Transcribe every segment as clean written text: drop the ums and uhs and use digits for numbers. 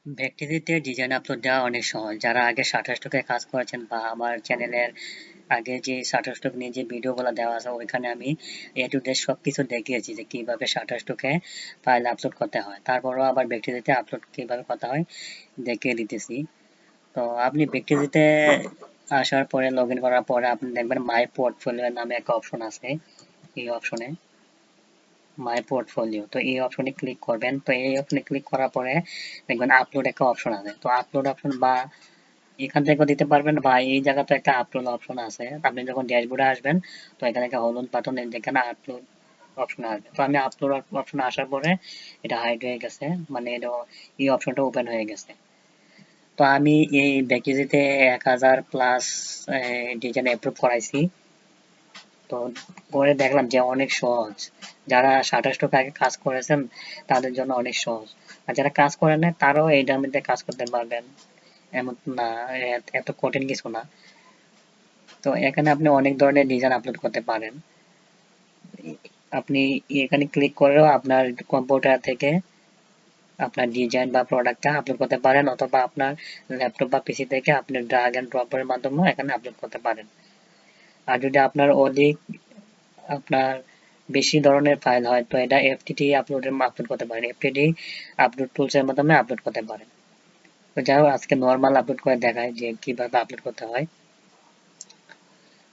ভেক্টিজিতে design upload দেওয়া অনেক সহজ। যারা আগে শাটারস্টকে কাজ করেছেন বা আমার চ্যানেলের আগে যে শাটারস্টক নিয়ে যে ভিডিওগুলো দেওয়া আছে ওইখানে আমি এ টু জেড সবকিছু দেখিয়েছি যে কিভাবে শাটারস্টকে ফাইল আপলোড করতে হয়। তারপরও আবার ভেক্টিজিতে আপলোড কিভাবে করতে হয় দেখিয়ে দিতেছি। তো আপনি ভেক্টিজিতে আসার পরে লগ ইন করার পরে আপনি দেখবেন মাই পোর্টফোলিও নামে একটা অপশন আছে। এই অপশনে মাই পোর্টফোলিও, তো এই অপশনে ক্লিক করবেন। তো এই অপশনে ক্লিক করার পরে দেখবেন আপলোড একটা অপশন আছে। তো আপলোড অপশন বা এখান থেকেও দিতে পারবেন বা এই জায়গাতে একটা আপলোড অপশন আছে। আপনি যখন ড্যাশবোর্ডে আসবেন তো এখানে একটা হলুদ বাটন যেখানে আপলোড অপশন আসবে। তো আমি আপলোড অপশন আসার পরে এটা হাইড হয়ে গেছে, মানে এটা এই অপশনটা ওপেন হয়ে গেছে। তো আমি এই ভ্যাকেজিতে 1000 প্লাস ডিজাইন অ্যাপ্রুভ করাইছি। তো করে দেখলাম যে অনেক সহজ। যারা শাটার আগে কাজ করেছেন তাদের জন্য অনেক সহজ। আর যারা কাজ করেন নাই তারাও এইটার মধ্যে কাজ করতে পারবেন। এমন না, এত কঠিন কিছু না। তো এখানে আপনি অনেক ধরনের ডিজাইন আপলোড করতে পারেন। আপনি এখানে ক্লিক করেও আপনার কম্পিউটার থেকে আপনার ডিজাইন বা প্রোডাক্টটা আপলোড করতে পারেন, অথবা আপনার ল্যাপটপ বা পিসি থেকে আপনি ড্রাগ এন্ড ড্রপের মাধ্যমে এখানে আপলোড করতে পারেন। আর যদি আপনার অধিক আপনার বেশি ধরনের ফাইল হয় তো এটা এফটিটি আপলোড করতে পারেন। এফটিটি আপলোড টুলস এর মাধ্যমে আপলোড করতে পারেন। তো যাই হোক, আজকে নর্মাল আপলোড করে দেখায় যে কিভাবে আপলোড করতে হয়।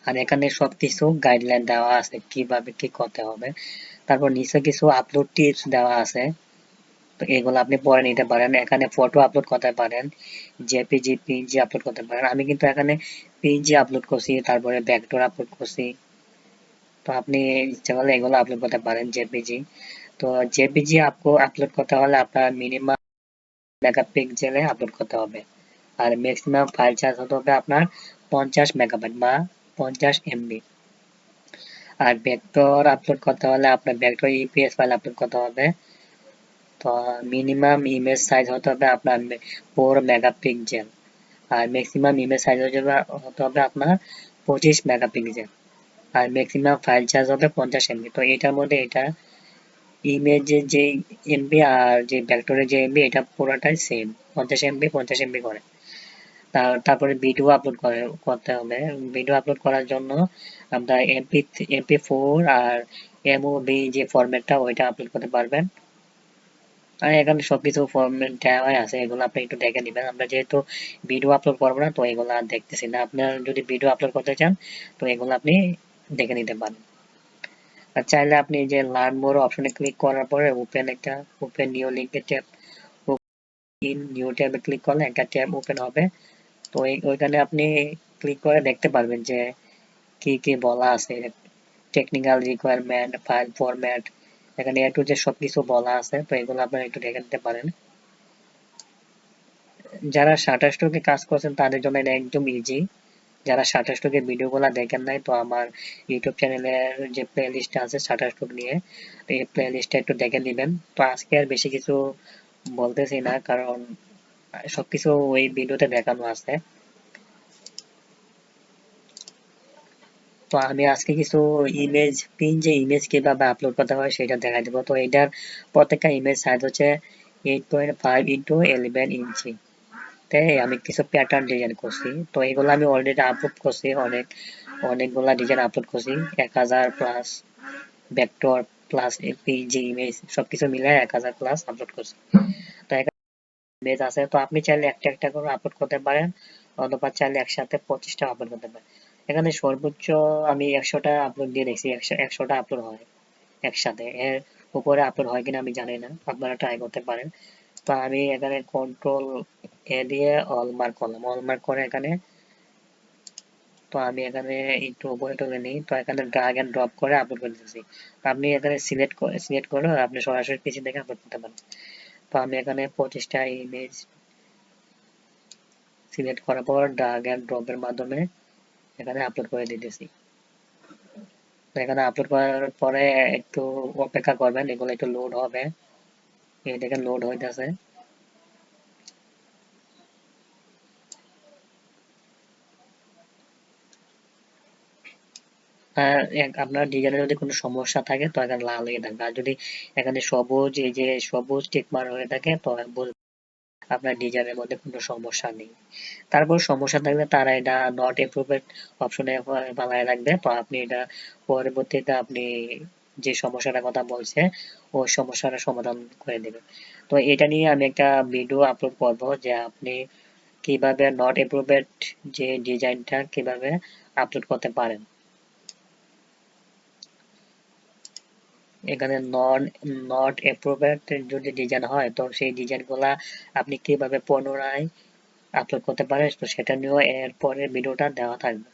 আর এখানে সবকিছু গাইডলাইন দেওয়া আছে কিভাবে কি করতে হবে। তারপর নিচে কিছু আপলোড টিপস দেওয়া আছে, তো এগুলো আপনি পরে নিতে পারেন। এখানে ফটো আপলোড করতে পারেন, জেপিজি পিএনজি আপলোড করতে পারেন। আমি কিন্তু এখানে পিএনজি আপলোড করছি, তারপরে ভেক্টর আপলোড করছি। তো আপনি ইচ্ছা করলে এগুলো আপলোড করতে পারেন জেপিজি। তো জেপিজি আপको আপলোড করতে হলে আপনার মিনিমাম মেগাপিক্সেলে আপলোড করতে হবে। আর ম্যাক্সিমাম ফাইল সাইজ হতে হবে আপনার 50 মেগাবাইট বা 50 এমবি। আর ভেক্টর আপলোড করতে হলে আপনার ভেক্টর ইপিএস ফাইল আপলোড করতে হবে। তো মিনিমাম ইমেজ সাইজ হতে হবে আপনার 4 মেগাপিক্সেল। আর ম্যাক্সিমাম ইমেজ সাইজ হতে হবে আপনার 25 মেগাপিক্সেল। আর ম্যাক্সিমাম ফাইল সাইজ হবে 50 এমবি। তো এটার মধ্যে এটা ইমেজের যে এমবি আর যে ভেক্টরের যে এমবি এটা পুরোটাই সেম, 50 এমবি 50 এমবি করে। তারপরে ভিডিও আপলোড করতে হবে। ভিডিও আপলোড করার জন্য আমরা এমপি4 আর এমওবি যে ফরম্যাটটা ওইটা আপলোড করতে পারবেন। আর এখানে সবকিছু ফরম্যাট দেওয়াই আছে, এগুলো আপনি একটু দেখে নেবেন। আমরা যেহেতু ভিডিও আপলোড করবো না তো এগুলো আর দেখতেছি না। আপনার যদি ভিডিও আপলোড করতে চান তো এগুলো আপনি দেখে নিতে পারেন। আর চাইলে আপনি যে লার্ন মোর অপশনে ক্লিক করার পরে ওপেন নিউ লিঙ্কের ট্যাব, ইন নিউ ট্যাবে ক্লিক করলে একটা ট্যাব ওপেন হবে। তো ওইখানে আপনি ক্লিক করে দেখতে পারবেন যে কি কি বলা আছে, টেকনিক্যাল রিকোয়ারমেন্ট, ফাইল ফরম্যাট, এখানে এ টু জেড সবকিছু বলা আছে। তো এগুলো আপনারা একটু দেখে নিতে পারেন। যারা শাটারস্টকে কাজ করছেন তাদের জন্য এটা একদম ইজি। যারা শাটারস্টকের ভিডিওগুলো দেখেন নাই তো আমার ইউটিউব চ্যানেলের যে প্লে লিস্ট আছে শাটারস্টক নিয়ে, তো এই প্লে লিস্টটা একটু দেখে নেবেন। তো আজকে আর বেশি কিছু বলতেছি না, কারণ সবকিছু ওই ভিডিওতে দেখানো আছে। তো আমি আজকে কিছু যে ইমেজ কিভাবে আপলোড করতে হয় সেটা দেখা দেবো। তো এটার প্রত্যেকটা ইমেজ সাইজ হচ্ছে 8.5 ইন্টু 11 ইঞ্চি। তাই আমি কিছু প্যাটার্ন ডিজাইন করছি। তো এগুলো আমি অলরেডি আপলোড করছি, অনেকগুলা ডিজাইন আপলোড করছি। 1000 plus vector plus PG image সবকিছু মিলে 1000 প্লাস আপলোড করছি। তো ইমেজ আছে, তো আপনি চাইলে একটা একটা করে আপলোড করতে পারেন, অথবা চাইলে একসাথে 25টা আপলোড করতে পারেন। এখানে সর্বোচ্চ আমি 100টা আপলোড দিয়ে দেখছি, 100টা আপলোড হয় একসাথে। এর উপরে আপলোড হয় কিনা আমি জানি না, আপনারা ট্রাই করতে পারেন। তো আমি এখানে কন্ট্রোল এ দিয়ে অল মার্ক করলাম, অল মার্ক করে এখানে, তো আমি এখানে একটু উপরে তুলে নিই। তো এখানে ড্রাগ এন্ড ড্রপ করে আপলোড করে দিতেছি। আপনি এখানে সিলেক্ট করে আপনি সরাসরি পিসি থেকে আপলোড করতে পারেন। তো আমি এখানে 25টা ইমেজ সিলেক্ট করার পর ড্রাগ এন্ড ড্রপ এর মাধ্যমে এখানে আপলোড করে দিতেছি। তো এখানে আপলোড করার পরে একটু অপেক্ষা করবেন, এগুলো একটু লোড হবে। এই দেখেন লোড হইতেছে। আর আপনার ডিজাইনে যদি কোনো সমস্যা থাকে তো এখানে লাল হয়ে থাকবে, আর যদি এখানে সবুজ এই যে সবুজ টিক মার হয়ে থাকে তো আপনার ডিজাইনের মধ্যে কোনো সমস্যা নেই। তারপর সমস্যা থাকলে তারা এটা নট অ্যাপ্রুভড অপশনে বানায় রাখবে, তো আপনি এটা পরবর্তীতে আপনি যে সমস্যাটার কথা বলছে ওই সমস্যাটা সমাধান করে দেবে। তো এটা নিয়ে আমি একটা ভিডিও আপলোড করব যে আপনি কিভাবে নট অ্যাপ্রুভড যে ডিজাইনটা কিভাবে আপলোড করতে পারেন। এখানে নট অ্যাপ্রুভড যদি ডিজাইন হয় তো সেই ডিজাইনগুলা আপনি কিভাবে পুনরায় আপলোড করতে পারেন, তো সেটা নিয়েও এর পরের ভিডিওটা দেওয়া থাকবে।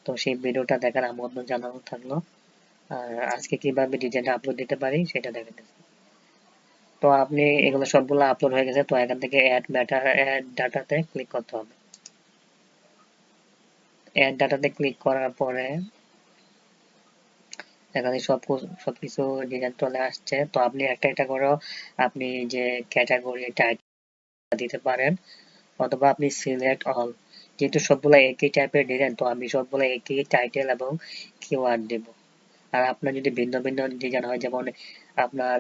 তো সেই ভিডিওটা দেখার আমন্ত্রণ জানানো থাকলো। আর আজকে কিভাবে ডিজাইনটা আপলোড দিতে পারি সেটা দেখে নিন। তো আপনি এগুলো সবগুলো আপলোড হয়ে গেছে, তো এখান থেকে অ্যাড ডাটাতে ক্লিক করতে হবে। অ্যাড ডাটাতে ক্লিক করার পরে এখানে সবকিছু ডিজাইন চলে আসছে। তো আপনি একটা একটা করেও আপনি যে ক্যাটাগরি টাইটেল দিতে পারেন, অথবা আপনি সিলেক্ট অল। যেহেতু সবগুলো একই টাইপের ডিজাইন, তো আমি সবগুলো একই টাইটেল এবং কিওয়ার্ড দেব। আর আপনার যদি ভিন্ন ভিন্ন ডিজাইন হয়, যেমন আপনার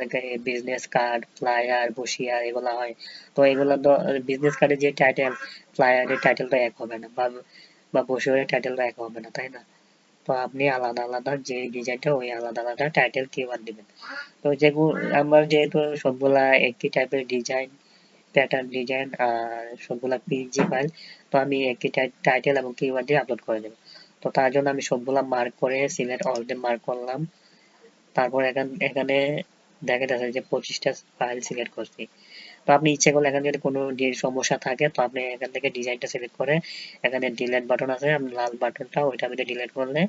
বিজনেস কার্ড, ফ্লায়ার, বসিয়ার এগুলো হয়, তো এগুলো তো বিজনেস কার্ডের যে টাইটেল, ফ্লায়ারের টাইটেলটা এক হবে না, বা বসিয়ারের টাইটেলটা এক হবে না, তাই না? তো আপনি আলাদা আলাদা যে ডিজাইনটা ওই আলাদা আলাদা টাইটেল কিওয়ার্ড দিবেন। তো যেগুলো আমার যেহেতু সবগুলা একই টাইপের ডিজাইন, প্যাটার্ন ডিজাইন আর সবগুলা পিএনজি ফাইল, তো আমি একই টাইটেল এবং কিওয়ার্ড দিয়ে আপলোড করে দেব। তো তার জন্য আমি সবগুলা মার্ক করে সিলেক্ট অল দিয়ে মার্ক করলাম। তারপর এখানে দেখা যাচ্ছে যে 25টা ফাইল সিলেক্ট করছি। তো আপনি ইচ্ছে করলে এখানে যদি কোনো সমস্যা থাকে, তো আপনি এখান থেকে ডিজাইনটা সিলেক্ট করে এখানে ডিলিট বাটন আছে, লাল বাটনটা ওইটা আমি ডিলিট করলে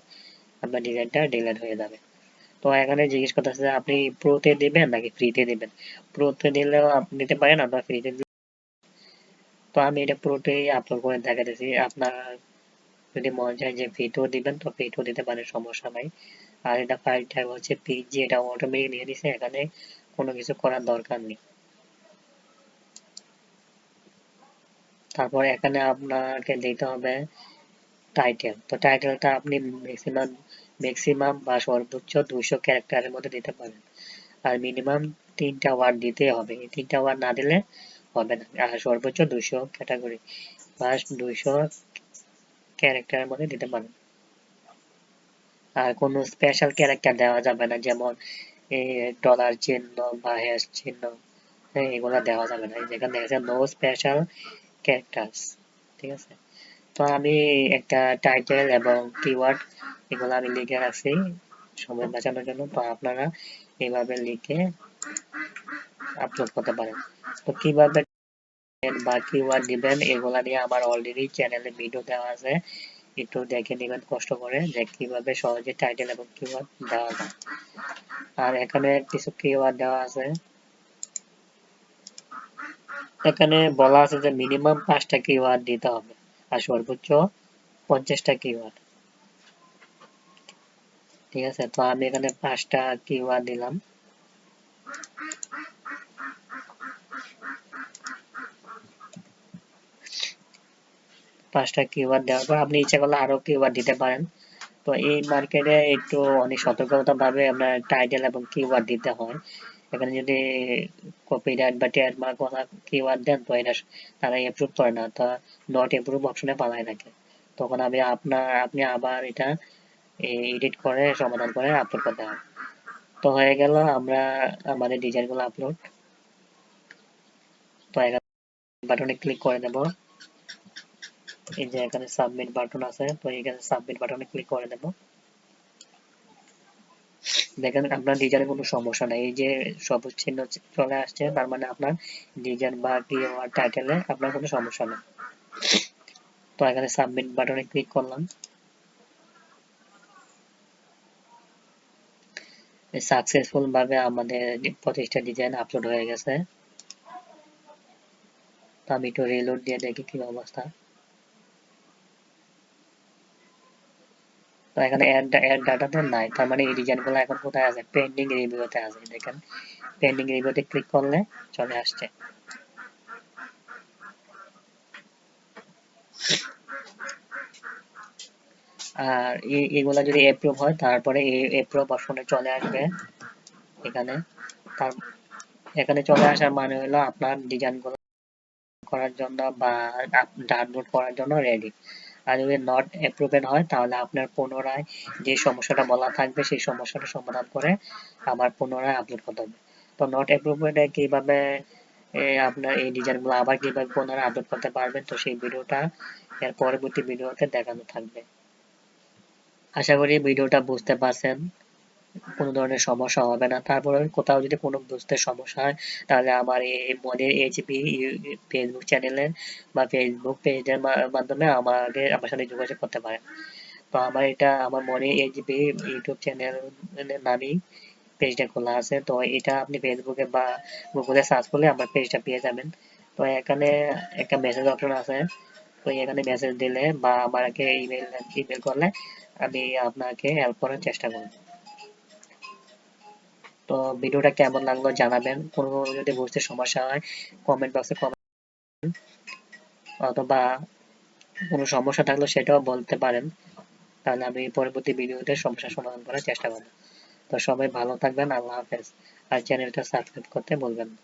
আপনার ডিজাইনটা ডিলিট হয়ে যাবে। তো এখানে জিজ্ঞেস করতেছে যে আপনি প্রোতে দিবেন নাকি ফ্রিতে দিবেন। প্রোতে দিলেও আপনি দিতে পারেন, আপনার ফ্রিতে। তো আমি এটা পুরোটাই আপলোড করে দেখাতেছি। আপনার যদি মনে চায় যে ফ্রিতেও দিবেন তো ফ্রিতেও দিতে পারেন, সমস্যা নাই। আর এটা ফাইল টাইপ হচ্ছে পিএনজি, এটা অটোমেটিক নিয়ে নিছে, এখানে কোনো কিছু করার দরকার নেই। তারপর এখানে আপনাকে দিতে হবে টাইটেল। তো টাইটেলটা আপনি ম্যাক্সিমাম বা সর্বোচ্চ 200 ক্যারেক্টারের মধ্যে দিতে পারেন। আর মিনিমাম 3টা ওয়ার্ড দিতে হবে, এই 3টা ওয়ার্ড না দিলে হবে না। আর সর্বোচ্চ 200 ক্যাটাগরি বা 200 ক্যারেক্টারের মধ্যে দিতে পারেন। আর কোনো স্পেশাল ক্যারেক্টার দেওয়া যাবে না, যেমন ডলার চিহ্ন বা হ্যাশ চিহ্ন, হ্যাঁ এগুলো দেওয়া যাবে না। যেখানে দেখা যায় নো স্পেশাল ক্যারেক্টার্স, ঠিক আছে। তো আমি একটা টাইটেল এবং কিওয়ার্ড এগুলো আমি লিখে রাখছি সময় বাঁচানোর জন্য। তো আপনারা এইভাবে লিখে আপলোড করতে পারেন। তো কিভাবে বা কিওয়ার্ড দিবেন এগুলা নিয়ে আমার অলরেডি চ্যানেলে ভিডিও দেওয়া আছে, একটু দেখে নেবেন কষ্ট করে যে কিভাবে সহজে টাইটেল এবং কিওয়ার্ড দেওয়া যায়। আর এখানে কিছু কিওয়ার্ড দেওয়া আছে, এখানে বলা আছে যে মিনিমাম 5টা কিওয়ার্ড দিতে হবে আর সর্বোচ্চ 50টা কিওয়ার্ড, ঠিক আছে। তো আমি এখানে 5টা কিওয়ার্ড দিলাম। পাঁচটা কিওয়ার্ড দেওয়ার পর আপনি ইচ্ছা করলে আরো কিওয়ার্ড দিতে পারেন। তো এই মার্কেটে একটু অনেক সতর্কতা ভাবে আপনার টাইটেল এবং কিওয়ার্ড দিতে হয়। এখানে যদি কপিরাইট বা ট্রেডমার্ক ওয়ালা কিওয়ার্ড দেন তো এটা তারা এপ্রুভ করে না, তা নট এপ্রুভ অপশনে পালায় থাকে। তখন আপনি আবার এটা এডিট করে সমাধান করে আপলোড করতে হয়। তো হয়ে গেল আমরা আমাদের ডিজাইনগুলো আপলোড। তো এখানে বাটনে ক্লিক করে দেব। এই যে এখানে সাবমিট বাটন আছে, তো এখানে সাবমিট বাটনে ক্লিক করে দেব। দেখেন আপনার ডিজাইনে কোনো সমস্যা নাই, এই যে সবুজ চিহ্ন চলে আসছে, তার মানে আপনার ডিজাইন বা কিওয়ার্ড টাইটেলে আপনার কোনো সমস্যা নেই। তো এখানে সাবমিট বাটনে ক্লিক করলাম। সাকসেসফুল ভাবে আমাদের 25টা ডিজাইন আপলোড হয়ে গেছে। তো আমি একটু রিলোড দিয়ে দেখি কি অবস্থা। তো এখানে অ্যাড ডাটাতে নাই, তার মানে এই ডিজাইনগুলো এখন কোথায় আছে, পেন্ডিং রিভিউতে আছে। দেখেন পেন্ডিং রিভিউতে ক্লিক করলে চলে আসছে। আর এগুলা যদি অ্যাপ্রুভ হয় তারপরে এই অ্যাপ্রুভ অপশনে চলে আসবে। এখানে তার এখানে চলে আসার মানে হলো আপনার ডিজাইনগুলো করার জন্য বা ডাউনলোড করার জন্য রেডি। আর যদি নট অ্যাপ্রুভেড হয় তাহলে আপনার পুনরায় যে সমস্যাটা বলা থাকবে সেই সমস্যাটা সমাধান করে আবার পুনরায় আপলোড করতে হবে। তো নট অ্যাপ্রুভেড কিভাবে আপনার এই ডিজাইনগুলো আবার কিভাবে পুনরায় আপলোড করতে পারবেন, তো সেই ভিডিওটা এর পরবর্তী ভিডিওতে দেখানো থাকবে। আশা করি ভিডিওটা বুঝতে পারছেন, কোনো ধরনের সমস্যা হবে না। তারপরে কোথাও যদি কোনো বুঝতে সমস্যা হয় তাহলে আমার এই মনের এইচপি ফেসবুক চ্যানেলের বা ফেসবুক পেজের মাধ্যমে আমার সাথে যোগাযোগ করতে পারেন। তো আমার মনে এইচপি ইউটিউব চ্যানেলের নামেই পেজটা খোলা আছে। তো এটা আপনি ফেসবুকে বা গুগলে সার্চ করলে আমার পেজটা পেয়ে যাবেন। তো এখানে একটা মেসেজ অপশন আছে, তো এখানে মেসেজ দিলে বা আমাকে ইমেল করলে আমি আপনাকে হেল্প করার চেষ্টা করব। তো ভিডিওটা কেমন লাগলো জানাবেন। কোনো যদি বুঝতে সমস্যা হয় কমেন্ট বক্সে কমেন্ট, অথবা কোনো সমস্যা থাকলে সেটাও বলতে পারেন, তাহলে আমি পরবর্তী ভিডিওতে সমস্যার সমাধান করার চেষ্টা করব। তো সবাই ভালো থাকবেন, আল্লাহ হাফেজ। আর চ্যানেলটা সাবস্ক্রাইব করতে ভুলবেন না।